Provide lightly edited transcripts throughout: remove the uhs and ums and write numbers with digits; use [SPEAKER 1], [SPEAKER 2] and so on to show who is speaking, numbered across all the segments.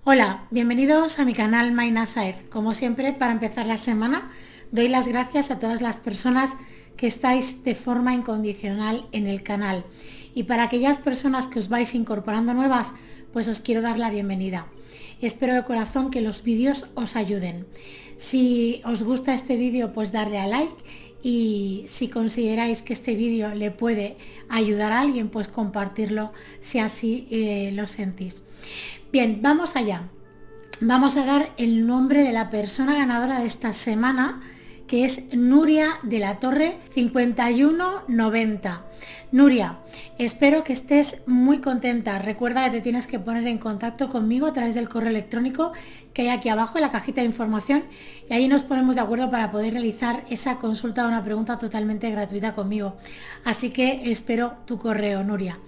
[SPEAKER 1] Hola, bienvenidos a mi canal Mayna Saez. Como siempre, para empezar la semana, doy las gracias a todas las personas que estáis de forma incondicional en el canal. Y para aquellas personas que os vais incorporando nuevas, pues os quiero dar la bienvenida. Espero de corazón que los vídeos os ayuden. Si os gusta este vídeo, pues darle a like. Y si consideráis que este vídeo le puede ayudar a alguien, pues compartirlo si así lo sentís. Bien, vamos allá. Vamos a dar el nombre de la persona ganadora de esta semana, que es Nuria de la Torre 5190. Nuria, espero que estés muy contenta. Recuerda que te tienes que poner en contacto conmigo a través del correo electrónico que hay aquí abajo en la cajita de información, y ahí nos ponemos de acuerdo para poder realizar esa consulta o una pregunta totalmente gratuita conmigo. Así que espero tu correo, Nuria.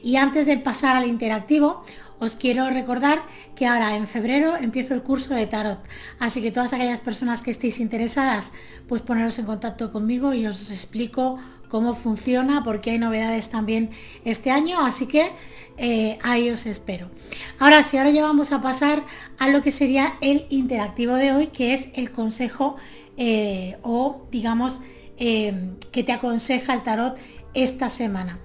[SPEAKER 1] Y antes de pasar al interactivo, os quiero recordar que ahora en febrero empiezo el curso de tarot, así que todas aquellas personas que estéis interesadas, pues poneros en contacto conmigo y os explico cómo funciona, porque hay novedades también este año, así que ahí os espero. Ahora sí, ahora ya vamos a pasar a lo que sería el interactivo de hoy, que es el consejo o digamos que te aconseja el tarot esta semana.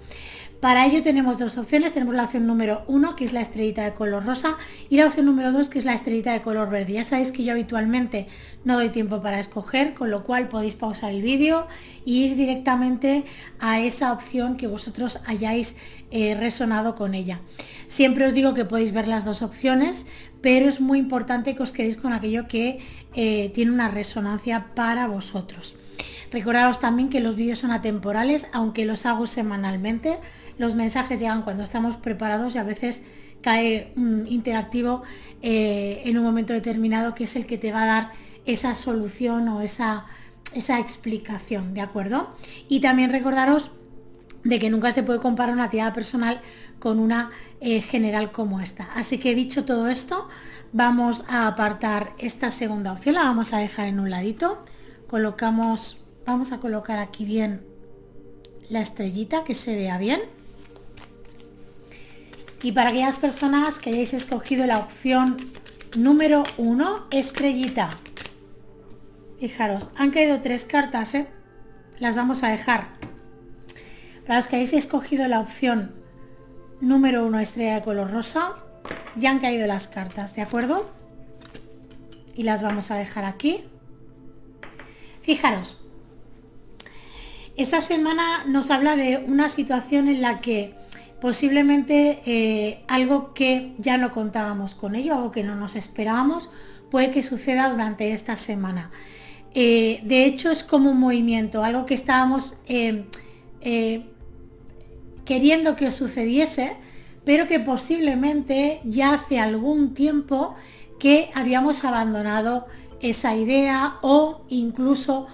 [SPEAKER 1] Para ello tenemos dos opciones. Tenemos la opción número 1, que es la estrellita de color rosa, y la opción número 2, que es la estrellita de color verde. Ya sabéis que yo habitualmente no doy tiempo para escoger, con lo cual podéis pausar el vídeo e ir directamente a esa opción que vosotros hayáis resonado con ella. Siempre os digo que podéis ver las dos opciones, pero es muy importante que os quedéis con aquello que tiene una resonancia para vosotros. Recordaros también que los vídeos son atemporales, aunque los hago semanalmente. Los mensajes llegan cuando estamos preparados y a veces cae un interactivo en un momento determinado, que es el que te va a dar esa solución o esa explicación, ¿de acuerdo? Y también recordaros de que nunca se puede comparar una tirada personal con una general como esta. Así que dicho todo esto, vamos a apartar esta segunda opción, la vamos a dejar en un ladito. Vamos a colocar aquí bien la estrellita, que se vea bien. Y para aquellas personas que hayáis escogido la opción número 1, estrellita, fijaros, han caído 3 cartas, las vamos a dejar. Para los que hayáis escogido la opción número 1, estrella de color rosa, ya han caído las cartas, ¿de acuerdo? Y las vamos a dejar aquí. Fijaros, esta semana nos habla de una situación en la que posiblemente algo que ya no contábamos con ello, algo que no nos esperábamos, puede que suceda durante esta semana. De hecho, es como un movimiento, algo que estábamos queriendo que os sucediese, pero que posiblemente ya hace algún tiempo que habíamos abandonado esa idea, o incluso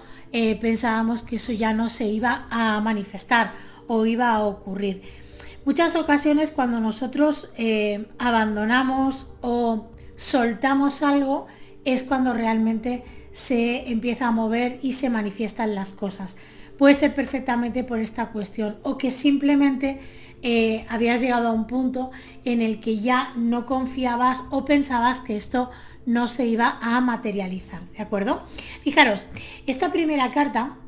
[SPEAKER 1] pensábamos que eso ya no se iba a manifestar o iba a ocurrir. Muchas ocasiones cuando nosotros abandonamos o soltamos algo, es cuando realmente se empieza a mover y se manifiestan las cosas. Puede ser perfectamente por esta cuestión, o que simplemente habías llegado a un punto en el que ya no confiabas o pensabas que esto no se iba a materializar, ¿de acuerdo? Fijaros, esta primera carta,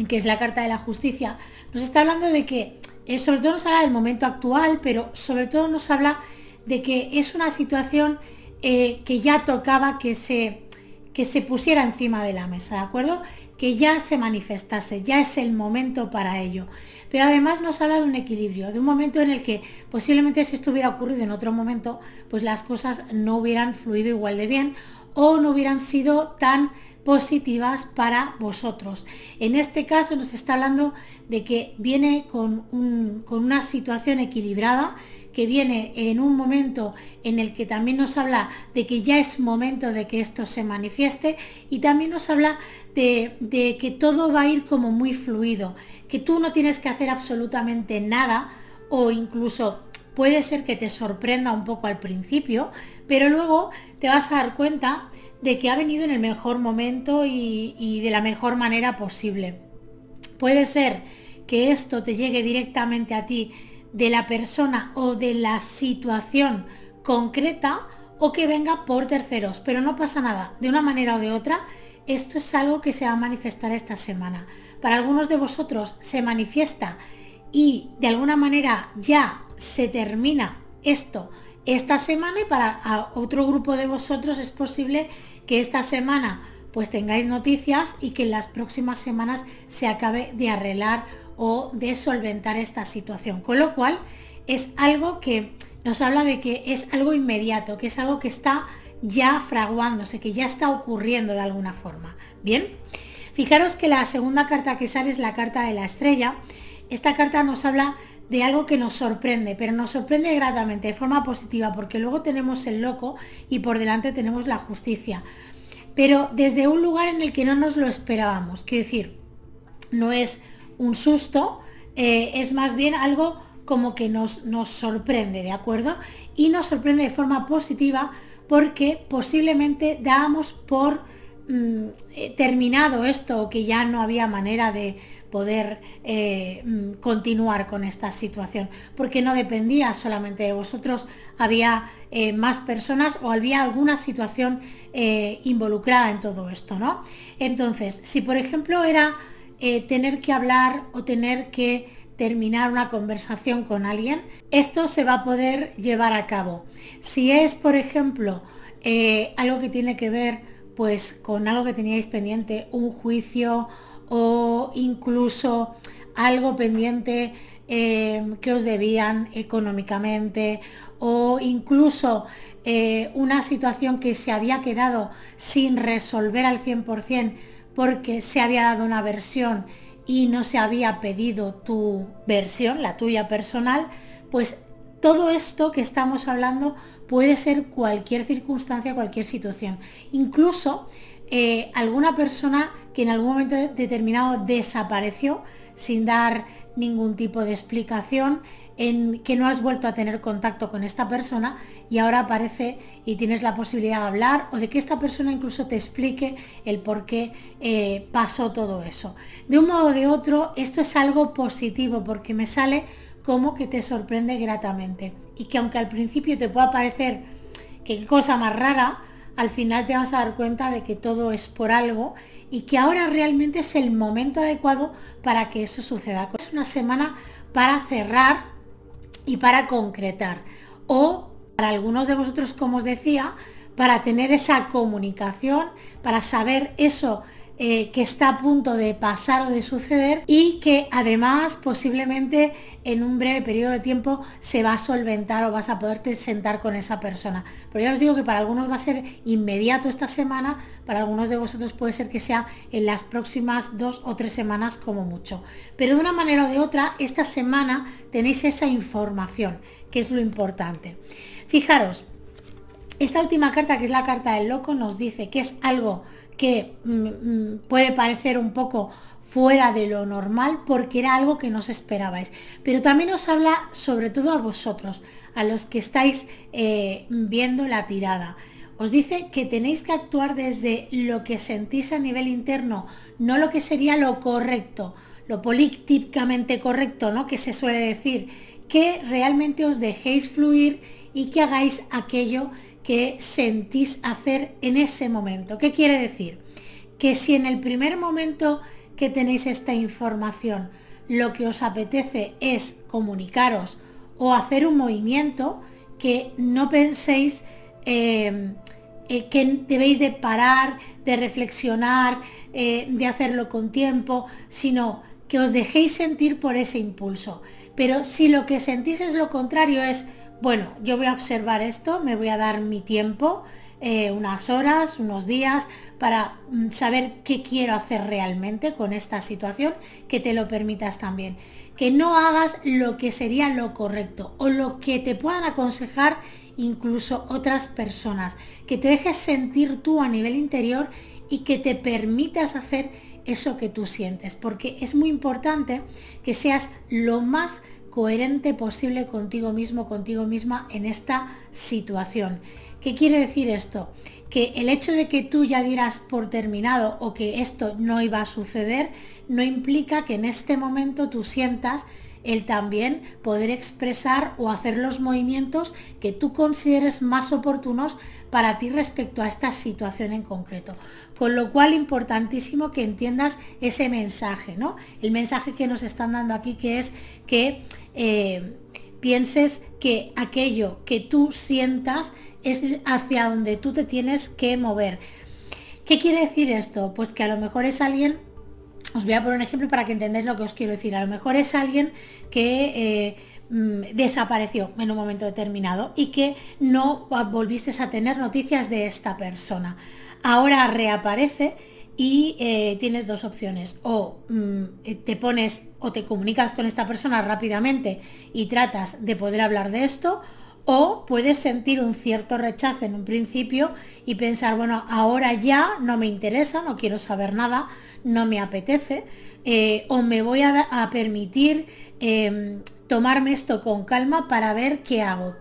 [SPEAKER 1] que es la carta de la justicia, nos está hablando de que sobre todo nos habla del momento actual, pero sobre todo nos habla de que es una situación que ya tocaba que se pusiera encima de la mesa, ¿de acuerdo? Que ya se manifestase, ya es el momento para ello. Pero además nos habla de un equilibrio, de un momento en el que posiblemente, si esto hubiera ocurrido en otro momento, pues las cosas no hubieran fluido igual de bien o no hubieran sido tan positivas para vosotros. En este caso nos está hablando de que viene con una situación equilibrada, que viene en un momento en el que también nos habla de que ya es momento de que esto se manifieste, y también nos habla de que todo va a ir como muy fluido, que tú no tienes que hacer absolutamente nada, o incluso puede ser que te sorprenda un poco al principio, pero luego te vas a dar cuenta de que ha venido en el mejor momento y de la mejor manera posible. Puede ser que esto te llegue directamente a ti de la persona o de la situación concreta, o que venga por terceros, pero no pasa nada, de una manera o de otra, esto es algo que se va a manifestar esta semana. Para algunos de vosotros se manifiesta y de alguna manera ya se termina esto esta semana, y para otro grupo de vosotros es posible que esta semana pues tengáis noticias y que en las próximas semanas se acabe de arreglar o de solventar esta situación. Con lo cual es algo que nos habla de que es algo inmediato, que es algo que está ya fraguándose, que ya está ocurriendo de alguna forma. Bien, fijaros que la segunda carta que sale es la carta de la estrella. Esta carta nos habla de algo que nos sorprende, pero nos sorprende gratamente, de forma positiva, porque luego tenemos el loco y por delante tenemos la justicia, pero desde un lugar en el que no nos lo esperábamos. Quiero decir, no es un susto, es más bien algo como que nos sorprende, ¿de acuerdo? Y nos sorprende de forma positiva porque posiblemente dábamos por terminado esto, o que ya no había manera de poder continuar con esta situación, porque no dependía solamente de vosotros, había más personas o había alguna situación involucrada en todo esto, ¿no? Entonces, si por ejemplo era tener que hablar o tener que terminar una conversación con alguien, esto se va a poder llevar a cabo. Si es, por ejemplo, algo que tiene que ver pues con algo que teníais pendiente, un juicio o incluso algo pendiente que os debían económicamente, o incluso una situación que se había quedado sin resolver al 100% porque se había dado una versión y no se había pedido tu versión, la tuya personal, pues todo esto que estamos hablando puede ser cualquier circunstancia, cualquier situación. Incluso alguna persona que en algún momento determinado desapareció sin dar ningún tipo de explicación, en que no has vuelto a tener contacto con esta persona y ahora aparece y tienes la posibilidad de hablar, o de que esta persona incluso te explique el por qué pasó todo eso. De un modo o de otro, esto es algo positivo porque me sale como que te sorprende gratamente, y que aunque al principio te pueda parecer que qué cosa más rara, al final te vas a dar cuenta de que todo es por algo y que ahora realmente es el momento adecuado para que eso suceda. Es una semana para cerrar y para concretar, o para algunos de vosotros, como os decía, para tener esa comunicación, para saber eso que está a punto de pasar o de suceder, y que además posiblemente en un breve periodo de tiempo se va a solventar o vas a poderte sentar con esa persona. Pero ya os digo que para algunos va a ser inmediato esta semana, para algunos de vosotros puede ser que sea en las próximas 2 o 3 semanas como mucho. Pero de una manera o de otra, esta semana tenéis esa información, que es lo importante. Fijaros, esta última carta, que es la carta del loco, nos dice que es algo que puede parecer un poco fuera de lo normal porque era algo que no os esperabais, pero también os habla sobre todo a vosotros, a los que estáis viendo la tirada. Os dice que tenéis que actuar desde lo que sentís a nivel interno, no lo que sería lo correcto, lo políticamente correcto, ¿no?, que se suele decir, que realmente os dejéis fluir y que hagáis aquello que sentís hacer en ese momento. ¿Qué quiere decir? Que si en el primer momento que tenéis esta información lo que os apetece es comunicaros o hacer un movimiento, que no penséis que debéis de parar, de reflexionar, de hacerlo con tiempo, sino que os dejéis sentir por ese impulso. Pero si lo que sentís es lo contrario, es bueno, yo voy a observar esto, me voy a dar mi tiempo, unas horas, unos días, para saber qué quiero hacer realmente con esta situación, que te lo permitas también. Que no hagas lo que sería lo correcto o lo que te puedan aconsejar incluso otras personas. Que te dejes sentir tú a nivel interior y que te permitas hacer eso que tú sientes. Porque es muy importante que seas lo más coherente posible contigo mismo, contigo misma en esta situación. ¿Qué quiere decir esto? Que el hecho de que tú ya dieras por terminado o que esto no iba a suceder no implica que en este momento tú sientas el también poder expresar o hacer los movimientos que tú consideres más oportunos para ti respecto a esta situación en concreto. Con lo cual, importantísimo que entiendas ese mensaje, ¿no? El mensaje que nos están dando aquí, que es que pienses que aquello que tú sientas es hacia donde tú te tienes que mover. ¿Qué quiere decir esto? Pues que a lo mejor es alguien, os voy a poner un ejemplo para que entendáis lo que os quiero decir, a lo mejor es alguien que desapareció en un momento determinado y que no volviste a tener noticias de esta persona. Ahora reaparece y tienes dos opciones: o te pones o te comunicas con esta persona rápidamente y tratas de poder hablar de esto, o puedes sentir un cierto rechazo en un principio y pensar, bueno, ahora ya no me interesa, no quiero saber nada, no me apetece, o me voy a permitir tomarme esto con calma para ver qué hago,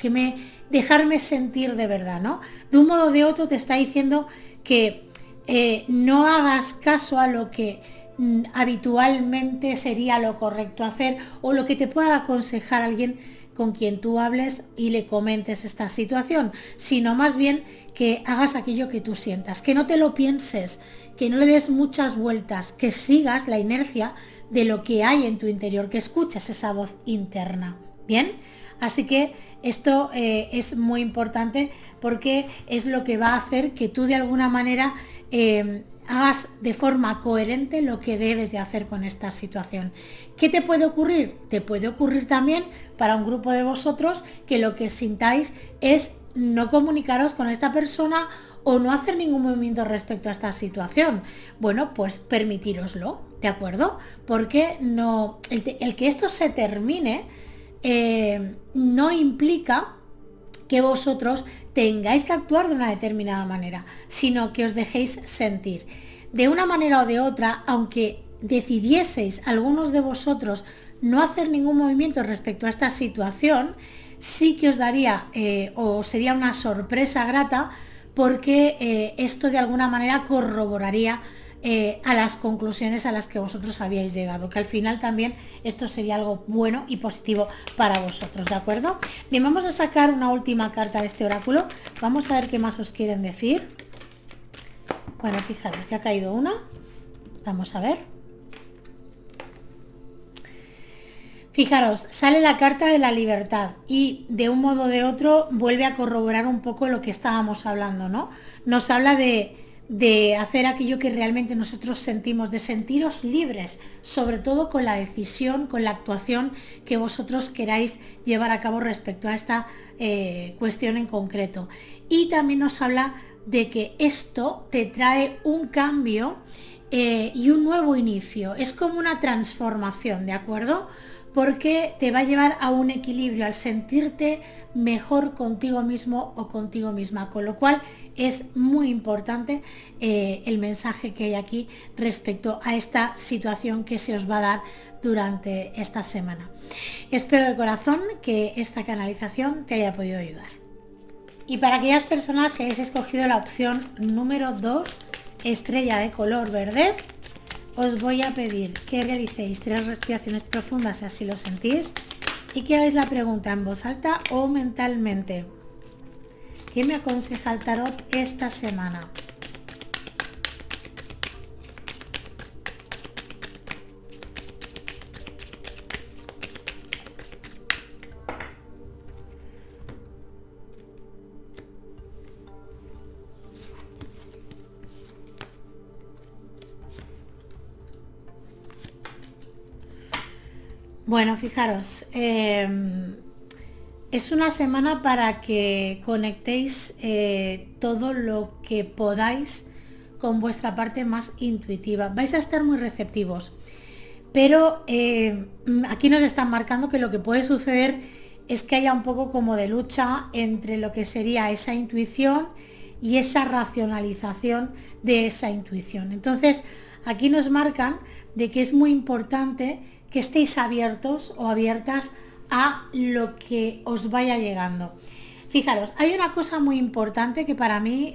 [SPEAKER 1] dejarme sentir de verdad, ¿no? De un modo o de otro te está diciendo que no hagas caso a lo que habitualmente sería lo correcto hacer, o lo que te pueda aconsejar alguien con quien tú hables y le comentes esta situación, sino más bien que hagas aquello que tú sientas, que no te lo pienses, que no le des muchas vueltas, que sigas la inercia de lo que hay en tu interior, que escuches esa voz interna. Bien, así que esto es muy importante, porque es lo que va a hacer que tú de alguna manera hagas de forma coherente lo que debes de hacer con esta situación. ¿Qué te puede ocurrir? Te puede ocurrir también para un grupo de vosotros que lo que sintáis es no comunicaros con esta persona o no hacer ningún movimiento respecto a esta situación. Bueno, pues permitíroslo, ¿de acuerdo? Porque no, el que esto se termine no implica que vosotros tengáis que actuar de una determinada manera, sino que os dejéis sentir. De una manera o de otra, aunque decidieseis algunos de vosotros no hacer ningún movimiento respecto a esta situación, sí que os daría o sería una sorpresa grata, porque esto de alguna manera corroboraría a las conclusiones a las que vosotros habíais llegado, que al final también esto sería algo bueno y positivo para vosotros, ¿de acuerdo? Bien, vamos a sacar una última carta de este oráculo, vamos a ver qué más os quieren decir. Bueno, fijaros, ya ha caído una, vamos a ver. Fijaros, sale la carta de la libertad y de un modo o de otro vuelve a corroborar un poco lo que estábamos hablando, ¿no? Nos habla de hacer aquello que realmente nosotros sentimos, de sentiros libres, sobre todo con la decisión, con la actuación que vosotros queráis llevar a cabo respecto a esta cuestión en concreto. Y también nos habla de que esto te trae un cambio y un nuevo inicio, es como una transformación, ¿de acuerdo? Porque te va a llevar a un equilibrio, al sentirte mejor contigo mismo o contigo misma, con lo cual es muy importante el mensaje que hay aquí respecto a esta situación que se os va a dar durante esta semana. Espero de corazón que esta canalización te haya podido ayudar. Y para aquellas personas que hayáis escogido la opción número 2, estrella de color verde, os voy a pedir que realicéis 3 respiraciones profundas si así lo sentís y que hagáis la pregunta en voz alta o mentalmente. ¿Qué me aconseja el tarot esta semana? Bueno, fijaros, es una semana para que conectéis todo lo que podáis con vuestra parte más intuitiva. Vais a estar muy receptivos, pero aquí nos están marcando que lo que puede suceder es que haya un poco como de lucha entre lo que sería esa intuición y esa racionalización de esa intuición. Entonces, aquí nos marcan de que es muy importante que estéis abiertos o abiertas a lo que os vaya llegando. Fijaros, hay una cosa muy importante que para mí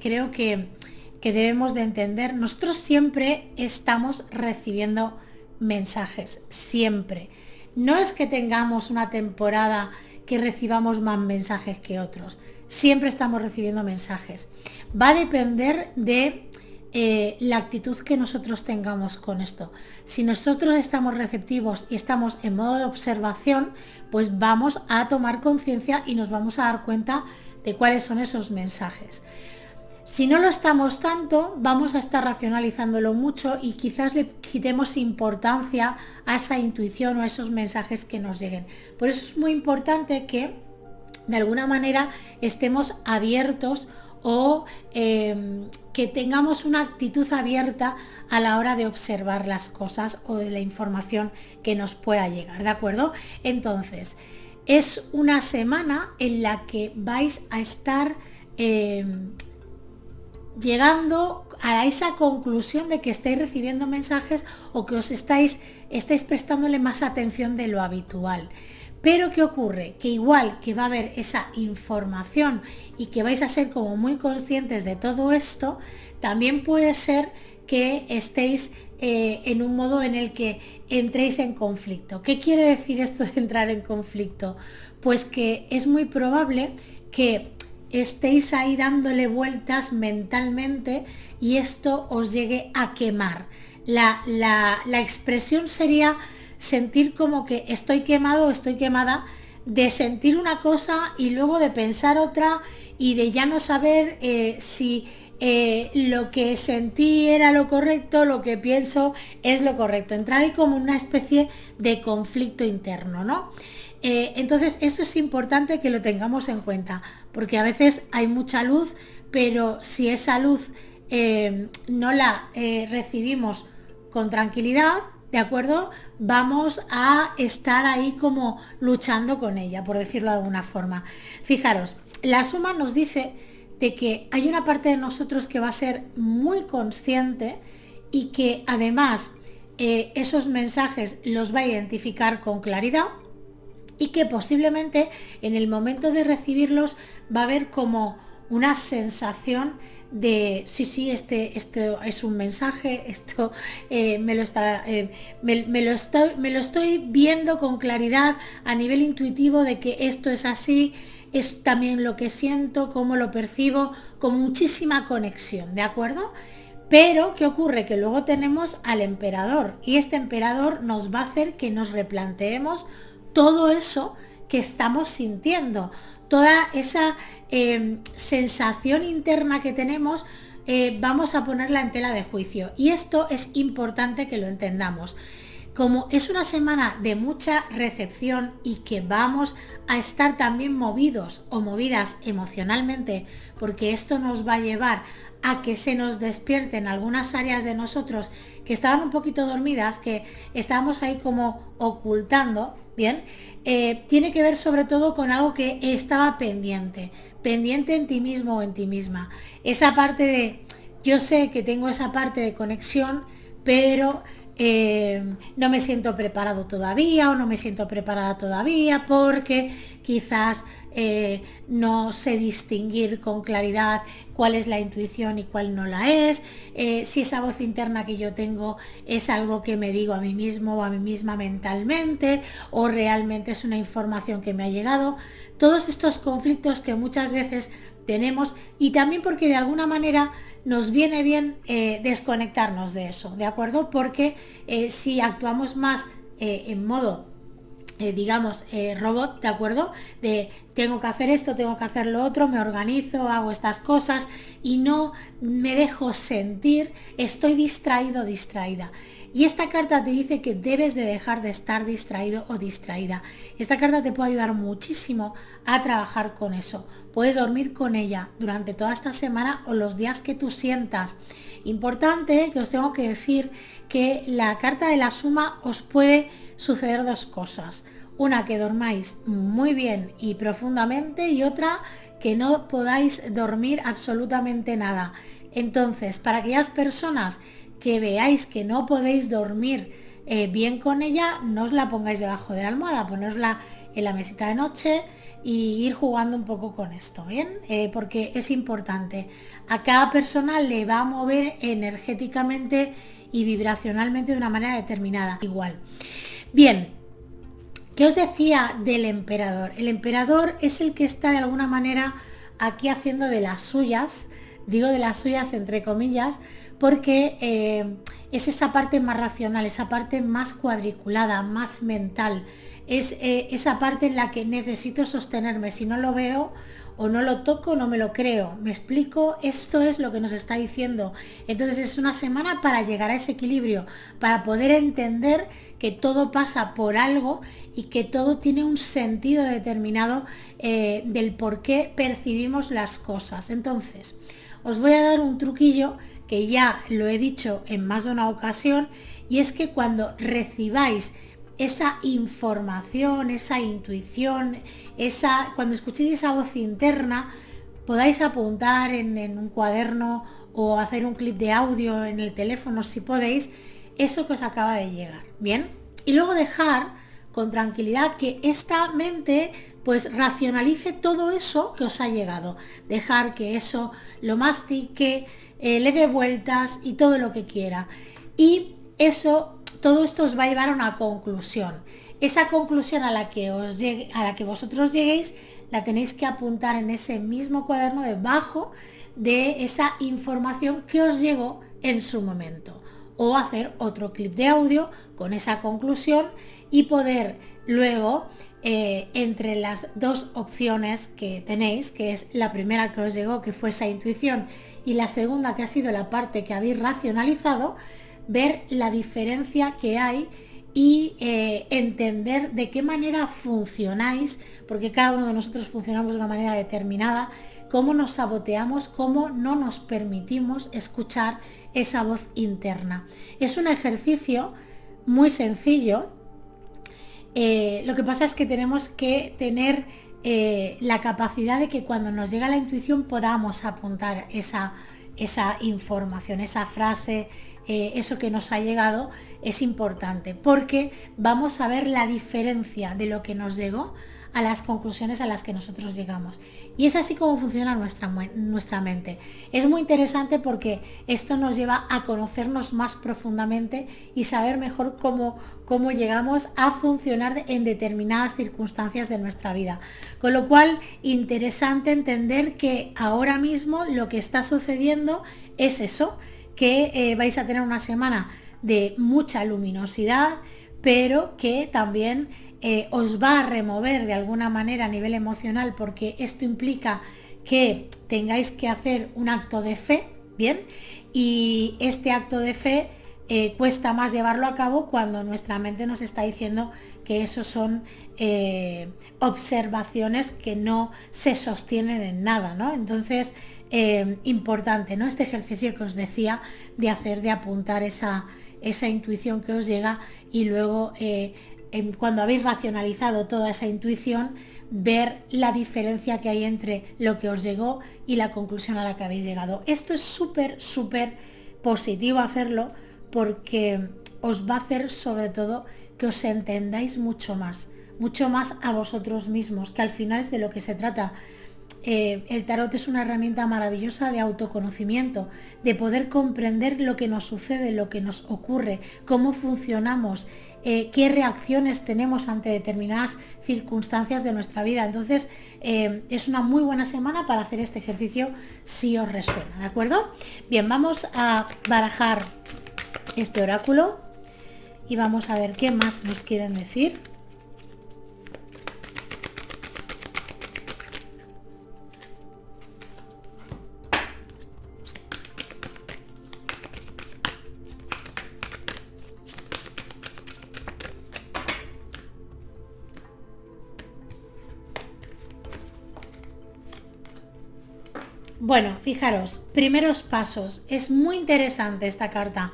[SPEAKER 1] creo que debemos de entender. Nosotros siempre estamos recibiendo mensajes, siempre. no es que tengamos una temporada que recibamos más mensajes que otros. Siempre estamos recibiendo mensajes. Va a depender de la actitud que nosotros tengamos con esto. Si nosotros estamos receptivos y estamos en modo de observación, pues vamos a tomar conciencia y nos vamos a dar cuenta de cuáles son esos mensajes. Si no lo estamos tanto, vamos a estar racionalizándolo mucho y quizás le quitemos importancia a esa intuición o a esos mensajes que nos lleguen. Por eso es muy importante que de alguna manera estemos abiertos o que tengamos una actitud abierta a la hora de observar las cosas o de la información que nos pueda llegar, ¿de acuerdo? Entonces, es una semana en la que vais a estar llegando a esa conclusión de que estáis recibiendo mensajes o que os estáis prestándole más atención de lo habitual. Pero ¿qué ocurre? Que igual que va a haber esa información y que vais a ser como muy conscientes de todo esto, también puede ser que estéis en un modo en el que entréis en conflicto. ¿Qué quiere decir esto de entrar en conflicto? Pues que es muy probable que estéis ahí dándole vueltas mentalmente y esto os llegue a quemar. La expresión sería sentir como que estoy quemado o estoy quemada, de sentir una cosa y luego de pensar otra y de ya no saber si lo que sentí era lo correcto, lo que pienso es lo correcto. Entrar ahí como una especie de conflicto interno, ¿no? Entonces eso es importante que lo tengamos en cuenta, porque a veces hay mucha luz, pero si esa luz no la recibimos con tranquilidad, ¿de acuerdo? Vamos a estar ahí como luchando con ella, por decirlo de alguna forma. Fijaros, la suma nos dice de que hay una parte de nosotros que va a ser muy consciente y que además esos mensajes los va a identificar con claridad y que posiblemente en el momento de recibirlos va a haber como una sensación de sí, esto es un mensaje, esto me lo estoy viendo con claridad a nivel intuitivo de que esto es así, es también lo que siento, cómo lo percibo, con muchísima conexión, ¿de acuerdo? Pero, ¿qué ocurre? Que luego tenemos al emperador y este emperador nos va a hacer que nos replanteemos todo eso que estamos sintiendo, toda esa sensación interna que tenemos, vamos a ponerla en tela de juicio. Y esto es importante que lo entendamos. Como es una semana de mucha recepción y que vamos a estar también movidos o movidas emocionalmente, porque esto nos va a llevar a que se nos despierten algunas áreas de nosotros que estaban un poquito dormidas, que estábamos ahí como ocultando, ¿bien? Tiene que ver sobre todo con algo que estaba pendiente en ti mismo o en ti misma. Esa parte de, yo sé que tengo esa parte de conexión, pero no me siento preparado todavía o no me siento preparada todavía porque quizás no sé distinguir con claridad cuál es la intuición y cuál no la es, si esa voz interna que yo tengo es algo que me digo a mí mismo o a mí misma mentalmente o realmente es una información que me ha llegado. Todos estos conflictos que muchas veces tenemos y también porque de alguna manera nos viene bien desconectarnos de eso, ¿de acuerdo? Porque si actuamos más en modo digamos, robot, ¿de acuerdo? De tengo que hacer esto, tengo que hacer lo otro, me organizo, hago estas cosas y no me dejo sentir, estoy distraído, distraída. Y esta carta te dice que debes de dejar de estar distraído o distraída. Esta carta te puede ayudar muchísimo a trabajar con eso. Puedes dormir con ella durante toda esta semana o los días que tú sientas. Importante que os tengo que decir que la carta de la suma os puede suceder dos cosas. Una, que dormáis muy bien y profundamente, y otra, que no podáis dormir absolutamente nada. Entonces, para aquellas personas que veáis que no podéis dormir bien con ella, no os la pongáis debajo de la almohada, ponerla en la mesita de noche y ir jugando un poco con esto, ¿bien? Porque es importante. A cada persona le va a mover energéticamente y vibracionalmente de una manera determinada. Igual. Bien, ¿Qué os decía del emperador? El emperador es el que está de alguna manera aquí haciendo de las suyas, digo de las suyas entre comillas, porque es esa parte más racional, esa parte más cuadriculada, más mental, es esa parte en la que necesito sostenerme. Si no lo veo o no lo toco, no me lo creo. ¿Me explico? Esto es lo que nos está diciendo. Entonces es una semana para llegar a ese equilibrio, para poder entender que todo pasa por algo y que todo tiene un sentido determinado del por qué percibimos las cosas. Entonces, os voy a dar un truquillo que ya lo he dicho en más de una ocasión, y es que cuando recibáis esa información, esa intuición, cuando escuchéis esa voz interna, podáis apuntar en un cuaderno o hacer un clip de audio en el teléfono si podéis, eso que os acaba de llegar, ¿bien? Y luego dejar con tranquilidad que esta mente pues racionalice todo eso que os ha llegado, dejar que eso lo mastique, le dé vueltas y todo lo que quiera. Y eso, todo esto os va a llevar a una conclusión. Esa conclusión a la que vosotros lleguéis, la tenéis que apuntar en ese mismo cuaderno debajo de esa información que os llegó en su momento. O hacer otro clip de audio con esa conclusión y poder luego, entre las dos opciones que tenéis, que es la primera que os llegó, que fue esa intuición, y la segunda, que ha sido la parte que habéis racionalizado, ver la diferencia que hay y entender de qué manera funcionáis, porque cada uno de nosotros funcionamos de una manera determinada, cómo nos saboteamos, cómo no nos permitimos escuchar esa voz interna. Es un ejercicio muy sencillo, lo que pasa es que tenemos que tener la capacidad de que cuando nos llega la intuición podamos apuntar esa información, esa frase, eso que nos ha llegado es importante, porque vamos a ver la diferencia de lo que nos llegó a las conclusiones a las que nosotros llegamos. Y es así como funciona nuestra mente. Es muy interesante porque esto nos lleva a conocernos más profundamente y saber mejor cómo llegamos a funcionar en determinadas circunstancias de nuestra vida. Con lo cual, interesante entender que ahora mismo lo que está sucediendo es eso, que vais a tener una semana de mucha luminosidad, pero que también os va a remover de alguna manera a nivel emocional, porque esto implica que tengáis que hacer un acto de fe, ¿bien? Y este acto de fe cuesta más llevarlo a cabo cuando nuestra mente nos está diciendo que eso son observaciones que no se sostienen en nada, ¿no? Entonces, importante, ¿no? Este ejercicio que os decía de hacer, de apuntar esa intuición que os llega y luego cuando habéis racionalizado toda esa intuición, ver la diferencia que hay entre lo que os llegó y la conclusión a la que habéis llegado. Esto es súper positivo hacerlo, porque os va a hacer sobre todo que os entendáis mucho más a vosotros mismos, que al final es de lo que se trata. El tarot es una herramienta maravillosa de autoconocimiento, de poder comprender lo que nos sucede, lo que nos ocurre, cómo funcionamos, qué reacciones tenemos ante determinadas circunstancias de nuestra vida. Entonces, es una muy buena semana para hacer este ejercicio si os resuena, ¿de acuerdo? Bien, vamos a barajar este oráculo y vamos a ver qué más nos quieren decir. Bueno, fijaros, primeros pasos. Es muy interesante esta carta.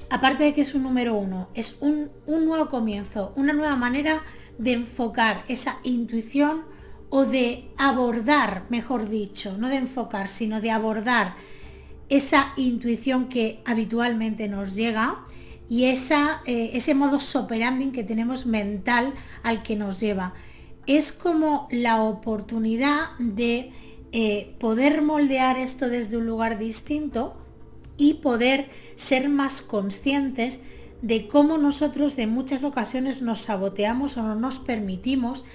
[SPEAKER 1] Aparte de que es un número 1, es un nuevo comienzo, una nueva manera de enfocar esa intuición, o de abordar, mejor dicho, no de enfocar, sino de abordar esa intuición que habitualmente nos llega y ese modus operandi que tenemos mental al que nos lleva. Es como la oportunidad de poder moldear esto desde un lugar distinto y poder ser más conscientes de cómo nosotros en muchas ocasiones nos saboteamos o no nos permitimos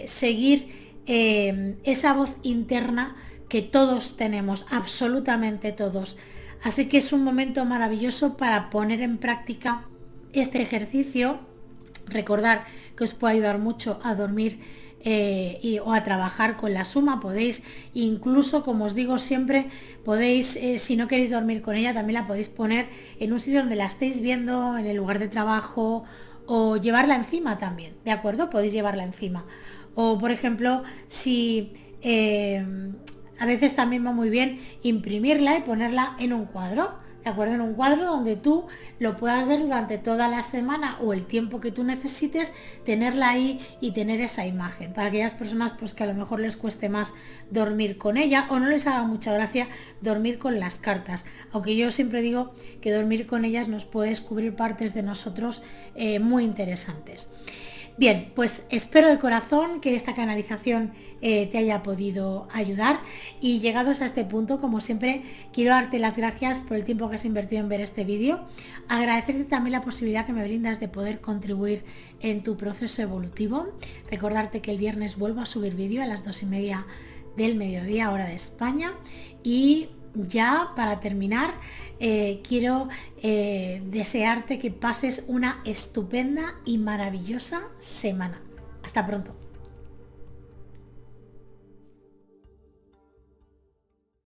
[SPEAKER 1] seguir esa voz interna que todos tenemos, absolutamente todos. Así que es un momento maravilloso para poner en práctica este ejercicio. Recordar que os puede ayudar mucho a dormir o a trabajar con la suma. Podéis, incluso como os digo siempre, podéis, si no queréis dormir con ella, también la podéis poner en un sitio donde la estéis viendo, en el lugar de trabajo, o llevarla encima también, ¿de acuerdo? Podéis llevarla encima. O por ejemplo, si a veces también va muy bien imprimirla y ponerla en un cuadro, ¿de acuerdo? En un cuadro donde tú lo puedas ver durante toda la semana o el tiempo que tú necesites, tenerla ahí y tener esa imagen. Para aquellas personas pues que a lo mejor les cueste más dormir con ella o no les haga mucha gracia dormir con las cartas. Aunque yo siempre digo que dormir con ellas nos puede descubrir partes de nosotros muy interesantes. Bien, pues espero de corazón que esta canalización te haya podido ayudar, y llegados a este punto, como siempre, quiero darte las gracias por el tiempo que has invertido en ver este vídeo, agradecerte también la posibilidad que me brindas de poder contribuir en tu proceso evolutivo, recordarte que el viernes vuelvo a subir vídeo a las 2:30 del mediodía, hora de España, y ya para terminar quiero desearte que pases una estupenda y maravillosa semana. Hasta pronto.